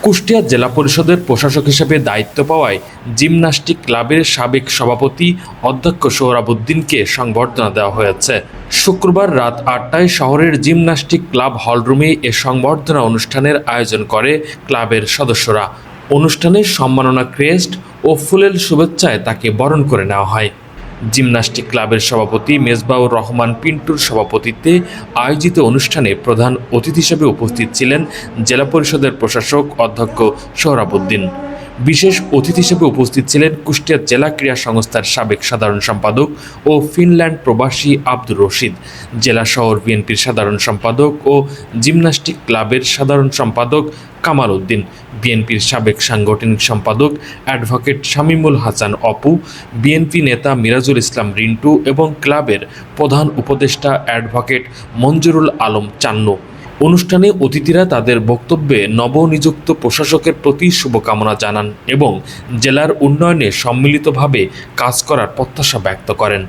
কুষ্টিয়া জেলা পরিষদের প্রশাসক হিসেবে দায়িত্ব পাওয়ায় জিমন্যাস্টিক ক্লাবের সাবেক সভাপতি অধ্যক্ষ সোহরাবুদ্দিনকে সংবর্ধনা দেওয়া হয়েছে। শুক্রবার রাত ৮টায় শহরের জিমন্যাস্টিক ক্লাব হলরুমে এ সংবর্ধনা অনুষ্ঠানের আয়োজন করে ক্লাবের সদস্যরা। অনুষ্ঠানে সম্মাননা ক্রেস্ট ও ফুলেল শুভেচ্ছায় তাকে বরণ করে নেওয়া হয়। জিমন্যাস্টিক ক্লাবের সভাপতি মেজবাউর রহমান পিন্টুর সভাপতিত্বে আয়োজিত অনুষ্ঠানে প্রধান অতিথি হিসেবে উপস্থিত ছিলেন জেলা পরিষদের প্রশাসক অধ্যক্ষ সোহরাবুদ্দিন। বিশেষ অতিথি হিসেবে উপস্থিত ছিলেন কুষ্টিয়া জেলা ক্রীড়া সংস্থার সাবেক সাধারণ সম্পাদক ও ফিনল্যান্ড প্রবাসী আব্দুর রশিদ, জেলা শহর বিএনপির সাধারণ সম্পাদক ও জিমন্যাস্টিক ক্লাবের সাধারণ সম্পাদক কামাল উদ্দিন, বিএনপির সাবেক সাংগঠনিক সম্পাদক অ্যাডভোকেট শামীমুল হাসান অপু, বিএনপি নেতা মিরাজুল ইসলাম রিন্টু এবং ক্লাবের প্রধান উপদেষ্টা অ্যাডভোকেট মঞ্জুরুল আলম চান্নু। অনুষ্ঠানে অতিথিরা তাদের বক্তব্যে নবনিযুক্ত প্রশাসকের প্রতি শুভকামনা জানান এবং জেলার উন্নয়নে সম্মিলিতভাবে কাজ করার প্রত্যাশা ব্যক্ত করেন।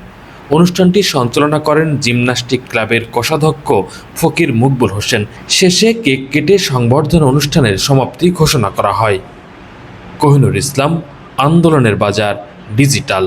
অনুষ্ঠানটি সঞ্চালনা করেন জিমন্যাস্টিক ক্লাবের কোষাধ্যক্ষ ফকির মকবুল হোসেন। শেষে কেক কেটে সংবর্ধনা অনুষ্ঠানের সমাপ্তি ঘোষণা করা হয়। কোহিনুর ইসলাম, আন্দোলনের বাজার, ডিজিটাল।